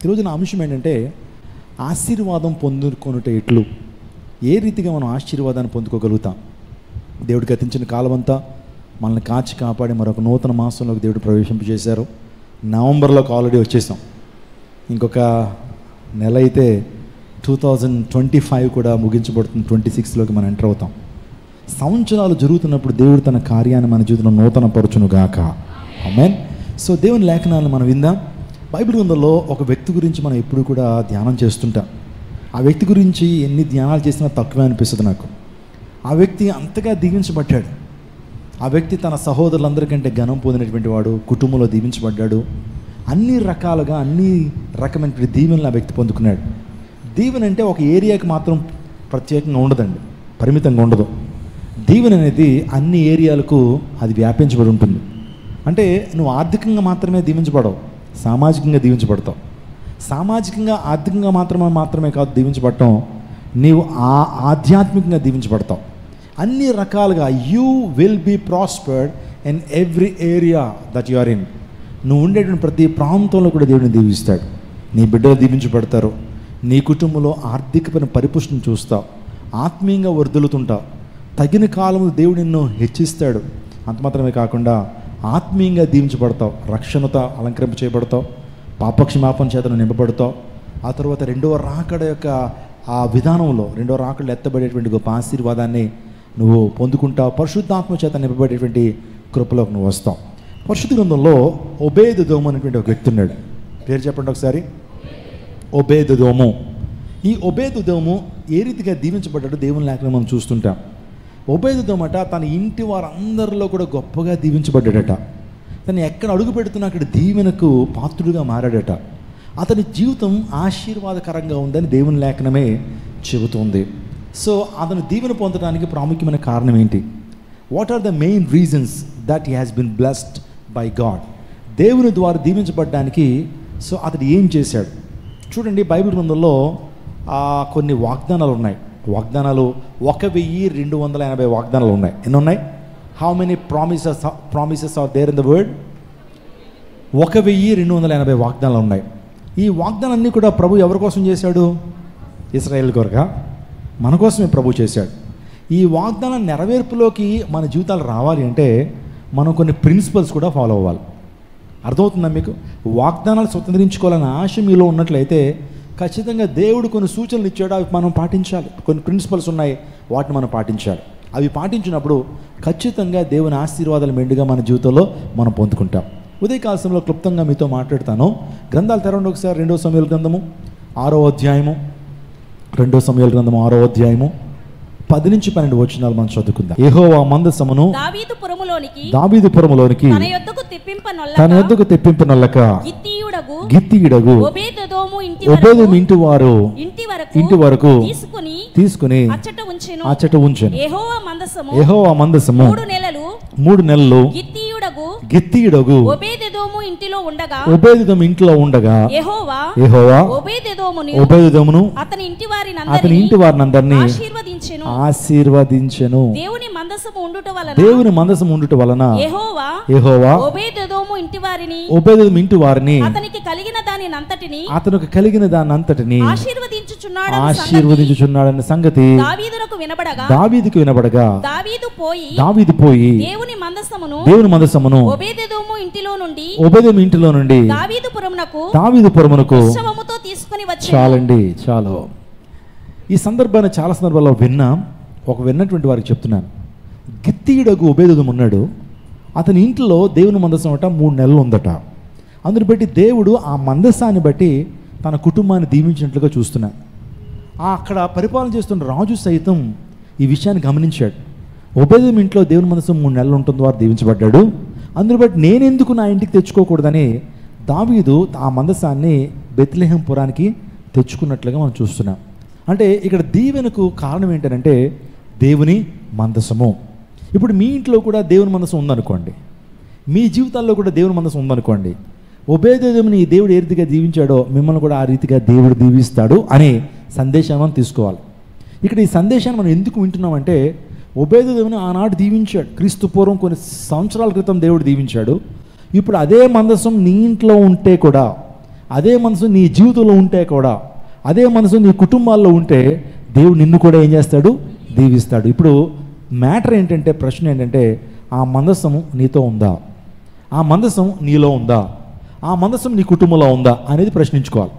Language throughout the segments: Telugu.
ఈరోజు నా అంశం ఏంటంటే ఆశీర్వాదం పొందుకొనుట ఎట్లు, ఏ రీతిగా మనం ఆశీర్వాదాన్ని పొందుకోగలుగుతాం. దేవుడు గతించిన కాలం అంతా మనల్ని కాచి కాపాడి మరొక నూతన మాసంలోకి దేవుడు ప్రవేశింపజేశారు. నవంబర్లోకి ఆల్రెడీ వచ్చేసాం. ఇంకొక నెల అయితే 2025 కూడా ముగించబడుతుంది. 26లోకి మనం ఎంటర్ అవుతాం. సంవత్సరాలు జరుగుతున్నప్పుడు దేవుడు తన కార్యాన్ని మన జీవితంలో నూతన పరచును గాక. ఆమేన్. సో దేవుని లేఖనాలను మనం విందాం. బైబిల్ గ్రంథంలో ఒక వ్యక్తి గురించి మనం ఎప్పుడు కూడా ధ్యానం చేస్తుంటాం. ఆ వ్యక్తి గురించి ఎన్ని ధ్యానాలు చేసినా తక్కువే అనిపిస్తుంది నాకు. ఆ వ్యక్తి అంతగా దీవించబడ్డాడు. ఆ వ్యక్తి తన సహోదరులందరికంటే ఘనం పొందినటువంటి వాడు, కుటుంబంలో దీవించబడ్డాడు. అన్ని రకాలుగా అన్ని రకమైన దీవెనలు ఆ వ్యక్తి పొందుకున్నాడు. దీవెన అంటే ఒక ఏరియాకి మాత్రం ప్రత్యేకంగా ఉండదండి, పరిమితంగా ఉండదు. దీవెన అనేది అన్ని ఏరియాలకు అది వ్యాపించబడి ఉంటుంది. అంటే నువ్వు ఆర్థికంగా మాత్రమే దీవించబడవు, సామాజికంగా దీవించబడతావు. సామాజికంగా ఆర్థికంగా మాత్రమే కాదు దీవించబడటం, నీవు ఆధ్యాత్మికంగా దీవించబడతావు. అన్ని రకాలుగా you will be prospered in every area that you are in. నువ్వు ఉండేటువంటి ప్రతి ప్రాంతంలో కూడా దేవుడిని దీవిస్తాడు. నీ బిడ్డలు దీవించబడతారు. నీ కుటుంబంలో ఆర్థికమైన పరిపుష్టిని చూస్తావు, ఆత్మీయంగా వర్ధిల్లుతుంటావు. తగిన కాలంలో దేవుడు నిన్ను హెచ్చిస్తాడు. అంత మాత్రమే కాకుండా ఆత్మీయంగా దీవించబడతావు, రక్షణతో అలంకరింప చేయబడతావు, పాపక్షమాపణ చేతను నింపబడతావు. ఆ తర్వాత రెండవ రాకడ యొక్క ఆ విధానంలో రెండవ రాకడలో ఎత్తబడేటువంటి గొప్ప ఆశీర్వాదాన్ని నువ్వు పొందుకుంటావు. పరిశుద్ధాత్మ చేత నింపబడేటువంటి కృపలోకి నువ్వు వస్తావు. పరిశుద్ధ గ్రంథంలో ఒబేదెదోము అనేటువంటి ఒక వ్యక్తి ఉన్నాడు. పేరు చెప్పండి ఒకసారి. ఒబేదెదోము. ఈ ఒబేదెదోము ఏ రీతిగా దీవించబడ్డాడో దేవుని లేఖనం మనం చూస్తుంటాం. ఒబేదెదోమట తన ఇంటి వారందరిలో కూడా గొప్పగా దీవించబడ్డాడట. తను ఎక్కడ అడుగు పెడుతున్నా అక్కడ దీవెనకు పాత్రుడిగా మారాడట. అతని జీవితం ఆశీర్వాదకరంగా ఉందని దేవుని లేఖనమే చెబుతుంది. సో అతను దీవెన పొందడానికి ప్రాముఖ్యమైన కారణం ఏంటి? What are the main reasons that he has been blessed by God? దేవుని ద్వారా దీవించబడ్డానికి సో అతడు ఏం చేశాడు? చూడండి, బైబిల్ గ్రంథంలో కొన్ని వాగ్దానాలు ఉన్నాయి. వాగ్దానాలు 1280 వాగ్దానాలు ఉన్నాయి. ఎన్ని ఉన్నాయి? How many promises are there in the word? 1280 వాగ్దానాలు ఉన్నాయి. ఈ వాగ్దానాలన్నీ కూడా ప్రభు ఎవరి కోసం చేశాడు? ఇశ్రాయేల్ కొరకా? మన కోసమే ప్రభు చేశాడు. ఈ వాగ్దానం నెరవేర్పులోకి మన జీవితాలు రావాలి అంటే మనం కొన్ని ప్రిన్సిపల్స్ కూడా ఫాలో అవ్వాలి. అర్థమవుతుందా మీకు? వాగ్దానాలు స్వతంత్రించుకోవాలనే ఆశ మీలో ఉన్నట్లయితే ఖచ్చితంగా దేవుడు కొన్ని సూచనలు ఇచ్చాడు, అవి మనం పాటించాలి. కొన్ని ప్రిన్సిపల్స్ ఉన్నాయి, వాటిని మనం పాటించాలి. అవి పాటించినప్పుడు ఖచ్చితంగా దేవుని ఆశీర్వాదాలు మెండుగా మన జీవితంలో మనం పొందుకుంటాం. ఉదయకాల సమయంలో క్లుప్తంగా మీతో మాట్లాడతాను. గ్రంథాలు తెరవండి ఒకసారి. 2వ సమూయేలు గ్రంథము 6వ అధ్యాయము. 2వ సమూయేలు గ్రంథము 6వ అధ్యాయము 10 నుంచి 12 వచనాలు మనం చదువుకుందాం. యెహోవా మందసమును దావీదు పురములోనికి తన యొద్దకు తెప్పింపనొల్లక గిత్తీయుడగు ఒబేదెదోము ఇంటి వరకు తీసుకుని అచ్చట ఉంచెను. యెహోవా మందసము 3 నెలలు గిత్తీయుడగు ఒబేదెదోము ఇంటిలో ఉండగా యెహోవా ఒబేదెదోమును అతని ఇంటి వారినందరినీ ఆశీర్వదించెను. దేవుని మందసము ఉండుట వలన యెహోవా ఒబేదెదోము ఇంటి వారిని అతనికి కలిగిన దానంతటిని ఆశీర్వదించుచున్నాడన్న సంగతి దావీదుకు వినబడగా దావీదు పోయి దేవుని మందసమును ఒబేదెదోము ఇంటిలో నుండి దావీదుపురమునకు చాలండి, చాలు. ఈ సందర్భాన్ని చాలా సందర్భాల్లో విన్నటువంటి వారికి చెప్తున్నాను. గిత్తీయుడగు ఒబేదెదోము ఉన్నాడు. అతని ఇంట్లో దేవుని మందసం అట 3 నెలలు ఉందట. అందుని బట్టి దేవుడు ఆ మందసాన్ని బట్టి తన కుటుంబాన్ని దీవించినట్లుగా చూస్తున్నాడు. అక్కడ పరిపాలన చేస్తున్న రాజు సైతం ఈ విషయాన్ని గమనించాడు. ఒబేదెదోము ఇంట్లో దేవుని మందసం 3 నెలలు ఉంటుంది, వారు దీవించబడ్డాడు. అందుని బట్టి నేనెందుకు నా ఇంటికి తెచ్చుకోకూడదని దావీదు ఆ మందసాన్ని బెత్లెహేం పురానికి తెచ్చుకున్నట్లుగా మనం చూస్తున్నాం. అంటే ఇక్కడ దీవెనకు కారణం ఏంటంటే దేవుని మందసము. ఇప్పుడు మీ ఇంట్లో కూడా దేవుని మందసం ఉందనుకోండి, మీ జీవితాల్లో కూడా దేవుని మందసం ఉందనుకోండి. ఒబేదెదోముని దేవుడు ఏ రీతిగా దీవించాడో మిమ్మల్ని కూడా ఆ రీతిగా దేవుడు దీవిస్తాడు అనే సందేశాన్ని మనం తీసుకోవాలి. ఇక్కడ ఈ సందేశాన్ని మనం ఎందుకు వింటున్నామంటే ఒబేదెదోముని ఆనాడు దీవించాడు. క్రీస్తు పూర్వం కొన్ని సంవత్సరాల క్రితం దేవుడు దీవించాడు. ఇప్పుడు అదే మందసం నీ ఇంట్లో ఉంటే కూడా అదే మనసు నీ జీవితంలో ఉంటే కూడా, అదే మనసు నీ కుటుంబాల్లో ఉంటే దేవుడు నిన్ను కూడా ఏం చేస్తాడు? దీవిస్తాడు. ఇప్పుడు మ్యాటర్ ఏంటంటే, ప్రశ్న ఏంటంటే, ఆ మందసము నీతో ఉందా? ఆ మందసం నీలో ఉందా? ఆ మందసం నీ కుటుంబంలో ఉందా అనేది ప్రశ్నించుకోవాలి.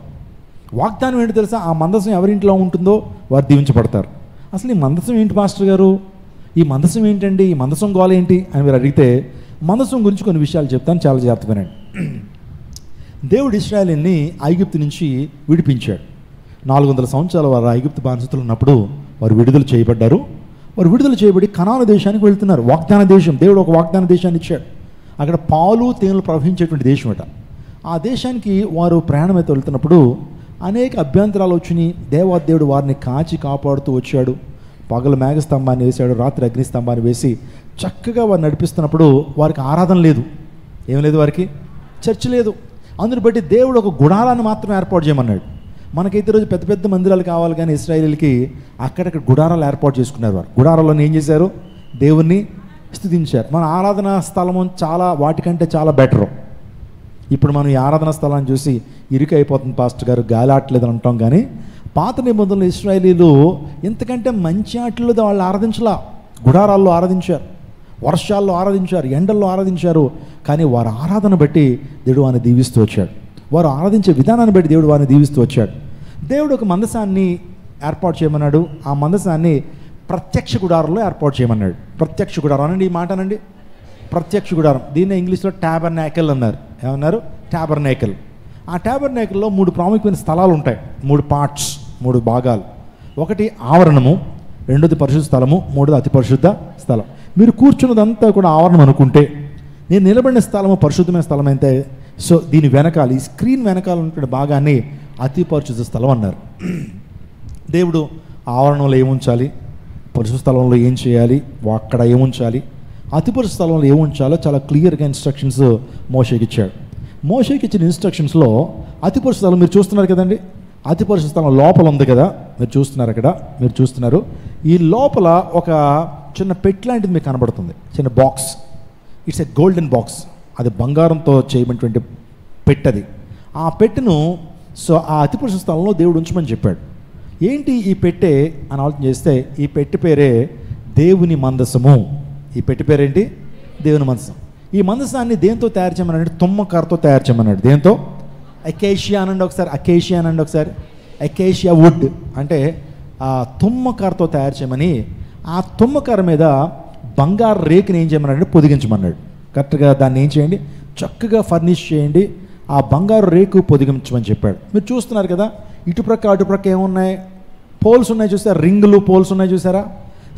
వాగ్దానం ఏంటి తెలుసా? ఆ మందసం ఎవరింట్లో ఉంటుందో వారు దీవించబడతారు. అసలు ఈ మందసం ఏంటి పాస్టర్ గారు? ఈ మందసం ఏంటండి? ఈ మందసం గోల ఏంటి అని మీరు అడిగితే, మందసం గురించి కొన్ని విషయాలు చెప్తాను, చాలా జాగ్రత్తగా వినండి. దేవుడు ఇశ్రాయేలుని ఐగుప్తు నుంచి విడిపించాడు. 400 సంవత్సరాల వారు ఐగుప్తు బానిసతులు ఉన్నప్పుడు వారు విడుదల చేయబడ్డారు. వారు విడుదల చేయబడి కనాను దేశానికి వెళ్తున్నారు. వాగ్దాన దేశం, దేవుడు ఒక వాగ్దాన దేశాన్ని ఇచ్చాడు. అక్కడ పాలు తేనెలు ప్రవహించేటువంటి దేశం అట. ఆ దేశానికి వారు ప్రయాణం అయితే వెళ్తున్నప్పుడు అనేక అభ్యంతరాలు వచ్చినాయి. దేవాదేవుడు వారిని కాచి కాపాడుతూ వచ్చాడు. పగలు మేఘస్తంభాన్ని వేశాడు, రాత్రి అగ్నిస్తంభాన్ని వేసి చక్కగా వారు నడిపిస్తున్నప్పుడు వారికి ఆరాధన లేదు. ఏం లేదు, వారికి చర్చ్ లేదు. అందుని బట్టి దేవుడు ఒక గుడారాన్ని మాత్రం ఏర్పాటు చేయమన్నాడు. మనకైతే ఈరోజు పెద్ద పెద్ద మందిరాలు కావాలి, కానీ ఇశ్రాయేలీలకి అక్కడక్కడ గుడారాలు ఏర్పాటు చేసుకున్నారు. వారు గుడారాలను ఏం చేశారు? దేవుణ్ణి స్తుతించారు. మన ఆరాధనా స్థలము చాలా వాటికంటే చాలా బెటరు. ఇప్పుడు మనం ఈ ఆరాధనా స్థలాన్ని చూసి ఇరుకు అయిపోతుంది పాస్టర్ గారు, గాలి ఆటలేదు అంటాం. కానీ పాత నిబంధనలు ఇశ్రాయేలీలు ఇంతకంటే మంచి ఆటల్లో వాళ్ళు ఆరాధించలా. గుడారాల్లో ఆరాధించారు, వర్షాల్లో ఆరాధించారు, ఎండల్లో ఆరాధించారు. కానీ వారి ఆరాధన బట్టి దేవుడు వారిని దీవిస్తూ వచ్చాడు. వారు ఆరాధించే విధానాన్ని బట్టి దేవుడు వారిని దీవిస్తూ వచ్చాడు. దేవుడు ఒక మందసాన్ని ఏర్పాటు చేయమన్నాడు. ఆ మందసాన్ని ప్రత్యక్ష గుడారంలో ఏర్పాటు చేయమన్నాడు. ప్రత్యక్ష గుడారం అనండి, ఈ మాట అనండి, ప్రత్యక్ష గుడారం. దీన్ని ఇంగ్లీష్లో ట్యాబర్నాకిల్ అన్నారు. ఏమన్నారు? ట్యాబర్నాకిల్. ఆ ట్యాబర్నాకిల్లో 3 ప్రాముఖ్యమైన స్థలాలు ఉంటాయి. 3 పార్ట్స్, 3 భాగాలు. ఒకటి ఆవరణము, రెండోది పరిశుద్ధ స్థలము, మూడోది అతి పరిశుద్ధ స్థలం. మీరు కూర్చున్నదంతా కూడా ఆవరణం అనుకుంటే, నేను నిలబడిన స్థలము పరిశుద్ధమైన స్థలం అయితే, సో దీని వెనకాల, ఈ స్క్రీన్ వెనకాల ఉన్న భాగాన్ని అతి పరిశుద్ధ స్థలం అన్నారు. దేవుడు ఆవరణంలో ఏముంచాలి, పరిశుద్ధ స్థలంలో ఏం చేయాలి, అక్కడ ఏముంచాలి, అతి పరిశుద్ధ స్థలంలో ఏముంచాలో చాలా క్లియర్గా ఇన్స్ట్రక్షన్స్ మోషేకి ఇచ్చాడు. మోషేకి ఇచ్చిన ఇన్స్ట్రక్షన్స్లో అతి పరిశుద్ధ స్థలం మీరు చూస్తున్నారు కదండి. అతి పరిశుద్ధ స్థలం లోపల ఉంది కదా, మీరు చూస్తున్నారు. అక్కడ మీరు చూస్తున్నారు. ఈ లోపల ఒక చిన్న పెట్టి లాంటిది మీకు కనబడుతుంది, చిన్న box. It's a golden box. అది బంగారంతో చేయబడినటువంటి పెట్టది. ఆ పెట్టెను ఆ అతి పరిశుద్ధ స్థలంలో దేవుడు ఉంచమని చెప్పాడు. ఏంటి ఈ పెట్టె అని ఆలోచన చేస్తే, ఈ పెట్టె పేరే దేవుని మందసము. ఈ పెట్టె పేరేంటి? దేవుని మందసం. ఈ మందసాన్ని దేంతో తయారు చేయమన్నాడు? తుమ్మకర్రతో తయారు చేయమన్నాడు. దేంతో? అకేషియా అనండి ఒకసారి, అకేషియా అనండి ఒకసారి. అకేషియా వుడ్ అంటే ఆ తుమ్మకర్రతో తయారు చేయమని, ఆ తుమ్మకర్ర మీద బంగారు రేకుని ఏం చేయమన్నాడు? పొదిగించమన్నాడు. కరెక్ట్గా దాన్ని ఏం చేయండి? చక్కగా ఫర్నిష్ చేయండి, ఆ బంగారు రేకు పొదిగించమని చెప్పాడు. మీరు చూస్తున్నారు కదా, ఇటుప్రక్క అటుప్రక్క ఏమున్నాయి? పోల్స్ ఉన్నాయి చూసారా? రింగులు, పోల్స్ ఉన్నాయి చూసారా?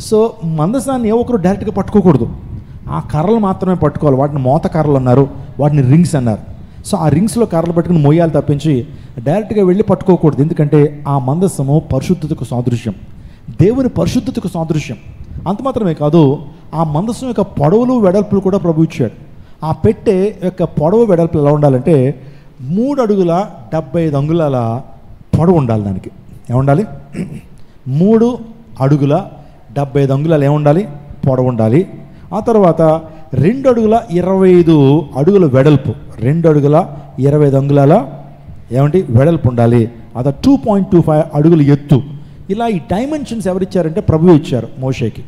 సో మందసాన్ని ఏ ఒక్కరు డైరెక్ట్గా పట్టుకోకూడదు. ఆ కర్రలు మాత్రమే పట్టుకోవాలి. వాటిని మోత కర్రలు అన్నారు, వాటిని రింగ్స్ అన్నారు. సో ఆ రింగ్స్లో కర్రలు పట్టుకుని మొయ్యాలి తప్పించి డైరెక్ట్గా వెళ్ళి పట్టుకోకూడదు. ఎందుకంటే ఆ మందసము పరిశుద్ధతకు సాదృశ్యం, దేవుని పరిశుద్ధతకు సాదృశ్యం. అంత మాత్రమే కాదు, ఆ మందసం యొక్క పొడవులు వెడల్పులు కూడా ప్రభు ఇచ్చాడు. ఆ పెట్టె యొక్క పొడవు వెడల్పులు ఎలా ఉండాలంటే 3 అడుగుల 75 అంగుళాల పొడవు ఉండాలి. దానికి ఏముండాలి? 3 అడుగుల 75 అంగుళాలు ఏముండాలి? పొడవు ఉండాలి. ఆ తర్వాత 2 అడుగుల 25 అడుగుల వెడల్పు, 2 అడుగుల 25 అంగుళాల ఏమంటే వెడల్పు ఉండాలి. అద 2.25 అడుగుల ఎత్తు. ఇలా ఈ డైమెన్షన్స్ ఎవరిచ్చారంటే ప్రభువే ఇచ్చారు మోషేకి.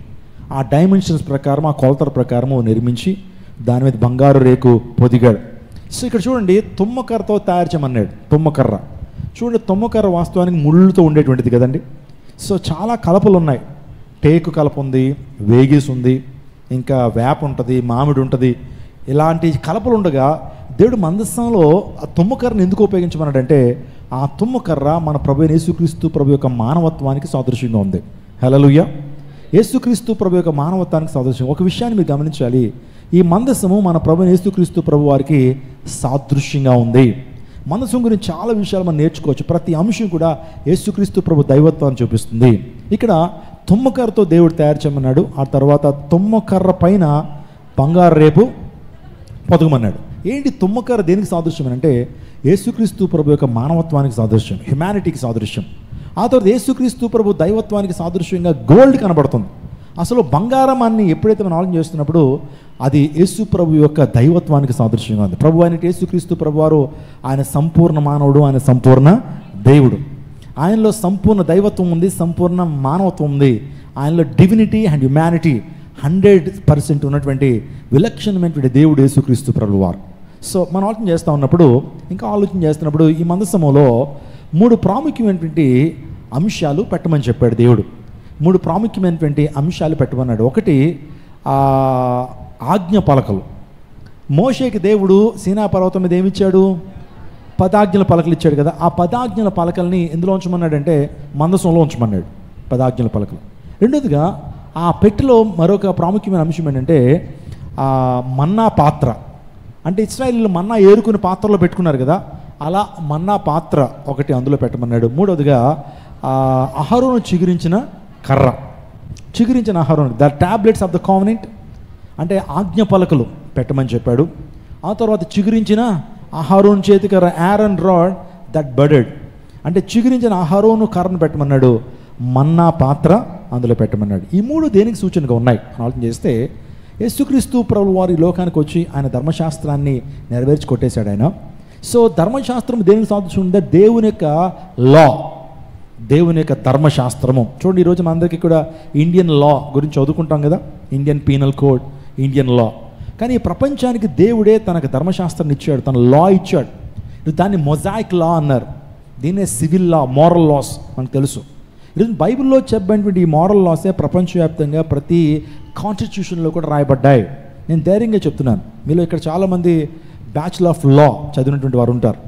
ఆ డైమెన్షన్స్ ప్రకారం, ఆ కొలతల ప్రకారము నిర్మించి దాని మీద బంగారు రేకు పొదిగాడు. సో ఇక్కడ చూడండి, తుమ్మకర్రతో తయారు చేయమన్నాడు. తుమ్మకర్ర చూడండి, తుమ్మకర్ర వాస్తవానికి ముళ్ళుతో ఉండేటువంటిది కదండి. సో చాలా కలపలు ఉన్నాయి. టేకు కలప ఉంది, వేగిస్ ఉంది, ఇంకా వేప ఉంటుంది, మామిడి ఉంటుంది. ఇలాంటి కలపలు ఉండగా దేవుడు మందసంలో ఆ తుమ్మకర్రను ఎందుకు ఉపయోగించమన్నాడంటే, ఆ తుమ్మకర్ర మన ప్రభు యేసుక్రీస్తు ప్రభు యొక్క మానవత్వానికి సాదృశ్యంగా ఉంది. హల్లెలూయా. యేసుక్రీస్తు ప్రభు యొక్క మానవత్వానికి సాదృశ్యం. ఒక విషయాన్ని మీరు గమనించాలి, ఈ మందసము మన ప్రభు యేసుక్రీస్తు ప్రభు వారికి సాదృశ్యంగా ఉంది. మందసం గురించి చాలా విషయాలు మనం నేర్చుకోవచ్చు. ప్రతి అంశం కూడా యేసుక్రీస్తు ప్రభు దైవత్వాన్ని చూపిస్తుంది. ఇక్కడ తుమ్మకర్రతో దేవుడు తయారు చేయమన్నాడు. ఆ తర్వాత తుమ్మకర్ర పైన బంగారు రేపు పొదగమన్నాడు. ఏంటి తుమ్మకర్ర దేనికి సాదృశ్యం అంటే, యేసుక్రీస్తు ప్రభు యొక్క మానవత్వానికి సాదృశ్యం, హ్యుమానిటీకి సాదృశ్యం. ఆ తర్వాత యేసుక్రీస్తు ప్రభు దైవత్వానికి సాదృశ్యంగా గోల్డ్ కనబడుతుంది. అసలు బంగారమాన్ని ఎప్పుడైతే మనం ఆలోచన చేస్తున్నప్పుడు అది యేసు ప్రభు యొక్క దైవత్వానికి సాదృశ్యంగా ఉంది. ప్రభు అయిన యేసుక్రీస్తు ప్రభు వారు ఆయన సంపూర్ణ మానవుడు, ఆయన సంపూర్ణ దేవుడు. ఆయనలో సంపూర్ణ దైవత్వం ఉంది, సంపూర్ణ మానవత్వం ఉంది. ఆయనలో డివినిటీ అండ్ హ్యుమానిటీ 100% ఉన్నటువంటి విలక్షణమైనటువంటి దేవుడు యేసుక్రీస్తు ప్రభు వారు. సో మనం ఆలోచన చేస్తూ ఉన్నప్పుడు, ఇంకా ఆలోచన చేస్తున్నప్పుడు ఈ మందసములో 3 ప్రాముఖ్యమైనటువంటి అంశాలు పెట్టమని చెప్పాడు దేవుడు. 3 ప్రాముఖ్యమైనటువంటి అంశాలు పెట్టమన్నాడు. ఒకటి ఆజ్ఞ పలకలు. మోషేకి దేవుడు సీనా పర్వతం మీద ఏమిచ్చాడు? 10 ఆజ్ఞల పలకలు ఇచ్చాడు కదా. ఆ 10 ఆజ్ఞల పలకల్ని ఎందులో ఉంచమన్నాడంటే మందసంలో ఉంచమన్నాడు 10 ఆజ్ఞల పలకలు. రెండోదిగా ఆ పెట్టెలో మరొక ప్రాముఖ్యమైన అంశం ఏంటంటే మన్నా పాత్ర. అంటే ఇశ్రాయేలీయులు మన్నా ఏరుకుని పాత్రలో పెట్టుకున్నారు కదా, అలా మన్నా పాత్ర ఒకటి అందులో పెట్టమన్నాడు. మూడవదిగా అహరోను చిగురించిన కర్ర, చిగురించిన అహరోను, the tablets of the covenant, అంటే ఆజ్ఞ పలకలు పెట్టమని చెప్పాడు. ఆ తర్వాత చిగురించిన అహరోను చేతి కర్ర, ఆరన్ రాడ్ దట్ బడెడ్, అంటే చిగురించిన అహరోను కర్రను పెట్టమన్నాడు. మన్నా పాత్ర అందులో పెట్టమన్నాడు. ఈ 3 దేనికి సూచనగా ఉన్నాయి ఆలోచన చేస్తే, యేసుక్రీస్తు ప్రభువు వారి లోకానికి వచ్చి ఆయన ధర్మశాస్త్రాన్ని నెరవేర్చి కొట్టేశాడు ఆయన. సో ధర్మశాస్త్రం దేనికి సాదృశ్యం ఉందా? దేవుని యొక్క లా, దేవుని యొక్క ధర్మశాస్త్రము. చూడండి, ఈరోజు మనందరికీ కూడా ఇండియన్ లా గురించి చదువుకుంటాం కదా, ఇండియన్ పీనల్ కోడ్, ఇండియన్ లా. కానీ ఈ ప్రపంచానికి దేవుడే తనకు ధర్మశాస్త్రాన్ని ఇచ్చాడు, తన లా ఇచ్చాడు. దాన్ని మొజాయిక్ లా అన్నారు, దీన్నే సివిల్ లా, మోరల్ లాస్ మనకు తెలుసు. ఈరోజు బైబిల్లో చెప్పినటువంటి ఈ మోరల్ లాసే ప్రపంచవ్యాప్తంగా ప్రతి కాన్స్టిట్యూషన్లో కూడా రాయబడ్డాయి. నేను ధైర్యంగా చెప్తున్నాను, మీలో ఇక్కడ చాలామంది బ్యాచులర్ ఆఫ్ లా చదివినటువంటి వారు ఉంటారు.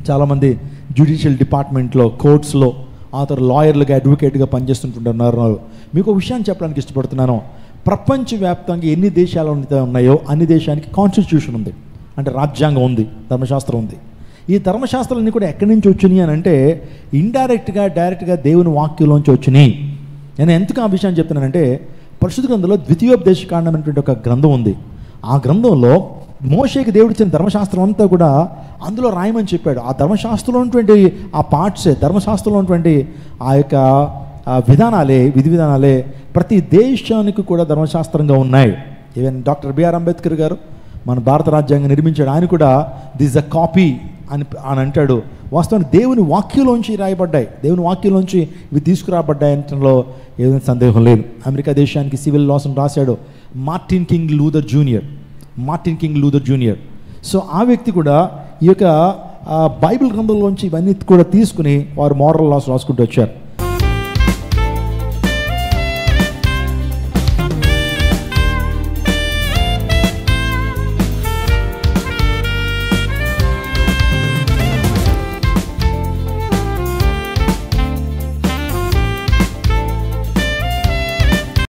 చాలామంది జ్యుడిషియల్ డిపార్ట్మెంట్లో, కోర్ట్స్లో, ఆ తర్వాత లాయర్లుగా, అడ్వకేట్గా పనిచేస్తుంటున్నారు. మీకు ఒక విషయాన్ని చెప్పడానికి ఇష్టపడుతున్నాను. ప్రపంచవ్యాప్తంగా ఎన్ని దేశాలు ఉన్నాయో అన్ని దేశానికి కాన్స్టిట్యూషన్ ఉంది, అంటే రాజ్యాంగం ఉంది, ధర్మశాస్త్రం ఉంది. ఈ ధర్మశాస్త్రాలన్నీ కూడా ఎక్కడి నుంచి వచ్చినాయి అని అంటే ఇండైరెక్ట్గా, డైరెక్ట్గా దేవుని వాక్యంలోంచి వచ్చినాయి. నేను ఎందుకు ఆ విషయాన్ని చెప్తున్నానంటే, పరిశుద్ధ గ్రంథంలో ద్వితీయోపదేశకాండం అనేటువంటి ఒక గ్రంథం ఉంది. ఆ గ్రంథంలో మోషేకి దేవుడు ఇచ్చిన ధర్మశాస్త్రం అంతా కూడా అందులో రాయమని చెప్పాడు. ఆ ధర్మశాస్త్రంలో ఉన్నటువంటి ఆ పార్ట్సే, ధర్మశాస్త్రంలో ఉన్నటువంటి ఆ యొక్క విధానాలే, విధి విధానాలే ప్రతి దేశానికి కూడా ధర్మశాస్త్రంగా ఉన్నాయి. ఈవెన్ డాక్టర్ బిఆర్ అంబేద్కర్ గారు మన భారత రాజ్యాంగం నిర్మించాడు, ఆయన కూడా దిస్ అ కాపీ అని అంటాడు. వాస్తవానికి దేవుని వాక్యంలోంచి రాయబడ్డాయి, దేవుని వాక్యంలోంచి ఇవి తీసుకురాబడ్డాయి అనటంలో ఏదైనా సందేహం లేదు. అమెరికా దేశానికి సివిల్ లాస్ని రాశాడు Martin king Luther junior. So ఆ వ్యక్తి కూడా ఈ యొక్క బైబిల్ గ్రంథంలోంచి ఇవన్నీ కూడా తీసుకుని వారు మోరల్ లాస్ రాసుకుంటూ వచ్చారు.